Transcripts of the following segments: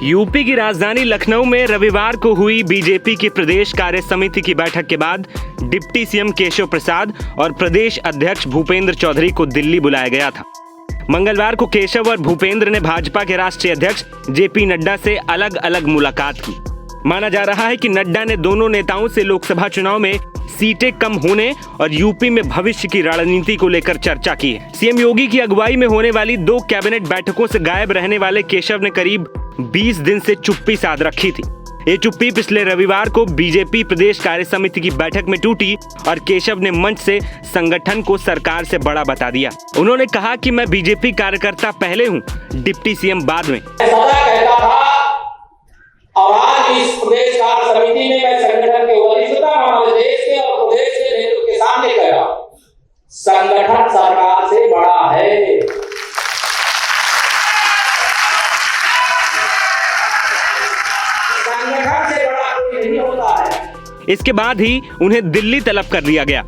UP की राजधानी लखनऊ में रविवार को हुई बीजेपी की प्रदेश कार्य समिति की बैठक के बाद डिप्टी सीएम केशव प्रसाद और प्रदेश अध्यक्ष भूपेंद्र चौधरी को दिल्ली बुलाया गया था। मंगलवार को केशव और भूपेंद्र ने भाजपा के राष्ट्रीय अध्यक्ष जेपी नड्डा से अलग अलग मुलाकात की। माना जा रहा है कि नड्डा ने दोनों नेताओं से लोकसभा चुनाव में सीटें कम होने और यूपी में भविष्य की रणनीति को लेकर चर्चा की है। सीएम योगी की अगुवाई में होने वाली 2 कैबिनेट बैठकों से गायब रहने वाले केशव ने करीब 20 दिन से चुप्पी साध रखी थी। ये चुप्पी पिछले रविवार को बीजेपी प्रदेश कार्य समिति की बैठक में टूटी और केशव ने मंच से संगठन को सरकार से बड़ा बता दिया। उन्होंने कहा कि मैं बीजेपी कार्यकर्ता पहले हूं, डिप्टी सीएम बाद में। और आज इस प्रदेश कार्य समिति में मैं संगठन के वरिष्ठता हमारे देश के और प्रदेश के नेतृत्व के सामने कह रहा हूं, संगठन सरकार से बड़ा है। संगठन से बड़ा कोई नहीं होता है। इसके बाद ही उन्हें दिल्ली तलब कर लिया गया।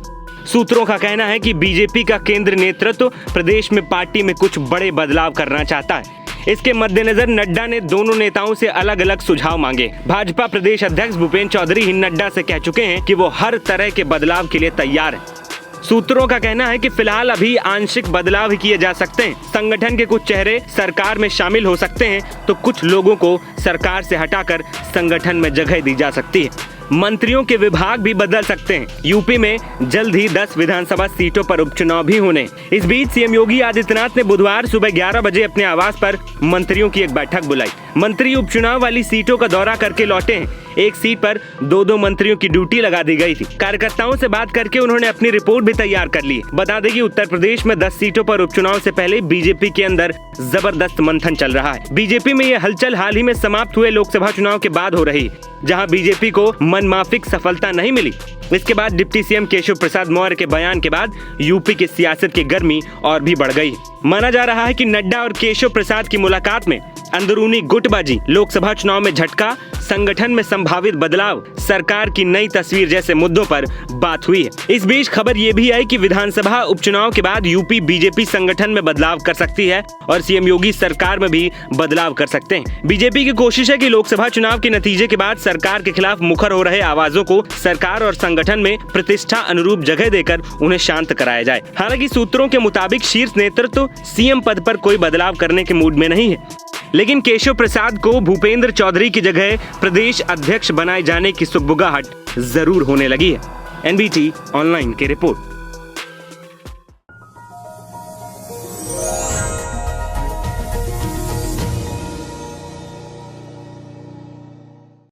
सूत्रों का कहना है कि बीजेपी का केंद्र नेतृत्व प्रदेश में पार्टी में कुछ बड़े बदलाव करना चाहता है। इसके मद्देनजर नड्डा ने दोनों नेताओं से अलग अलग सुझाव मांगे। भाजपा प्रदेश अध्यक्ष भूपेंद्र चौधरी ही नड्डा से कह चुके हैं कि वो हर तरह के बदलाव के लिए तैयार हैं। सूत्रों का कहना है कि फिलहाल अभी आंशिक बदलाव ही किए जा सकते हैं। संगठन के कुछ चेहरे सरकार में शामिल हो सकते हैं, तो कुछ लोगों को सरकार से हटाकर संगठन में जगह दी जा सकती है। मंत्रियों के विभाग भी बदल सकते हैं। यूपी में जल्द ही 10 विधानसभा सीटों पर उपचुनाव भी होने। इस बीच सीएम योगी आदित्यनाथ ने बुधवार सुबह 11 बजे अपने आवास पर मंत्रियों की एक बैठक बुलाई। मंत्री उपचुनाव वाली सीटों का दौरा करके लौटे हैं। एक सीट पर 2-2 मंत्रियों की ड्यूटी लगा दी गई थी। कार्यकर्ताओं से बात करके उन्होंने अपनी रिपोर्ट भी तैयार कर ली। बता दें कि उत्तर प्रदेश में 10 सीटों पर उपचुनाव से पहले बीजेपी के अंदर जबरदस्त मंथन चल रहा है। बीजेपी में यह हलचल हाल ही में समाप्त हुए लोकसभा चुनाव के बाद हो रही है, जहां बीजेपी को मनमाफिक सफलता नहीं मिली। इसके बाद डिप्टी सीएम केशव प्रसाद मौर्य के बयान के बाद यूपी की सियासत की गर्मी और भी बढ़ गई। माना जा रहा है कि नड्डा और केशव प्रसाद की मुलाकात में अंदरूनी गुटबाजी, लोकसभा चुनाव में झटका, संगठन में संभावित बदलाव, सरकार की नई तस्वीर जैसे मुद्दों पर बात हुई है। इस बीच खबर ये भी आई कि विधानसभा उपचुनाव के बाद यूपी बीजेपी संगठन में बदलाव कर सकती है और सीएम योगी सरकार में भी बदलाव कर सकते हैं। बीजेपी की कोशिश है कि लोकसभा चुनाव के नतीजे के बाद सरकार के खिलाफ मुखर हो रहे आवाजों को सरकार और संगठन में प्रतिष्ठा अनुरूप जगह देकर उन्हें शांत कराया जाए। हालांकि सूत्रों के मुताबिक शीर्ष नेतृत्व सीएम पद पर कोई बदलाव करने के मूड में नहीं है, लेकिन केशव प्रसाद को भूपेंद्र चौधरी की जगह प्रदेश अध्यक्ष बनाए जाने की सुगबुगाहट जरूर होने लगी है। एनबीटी ऑनलाइन की रिपोर्ट।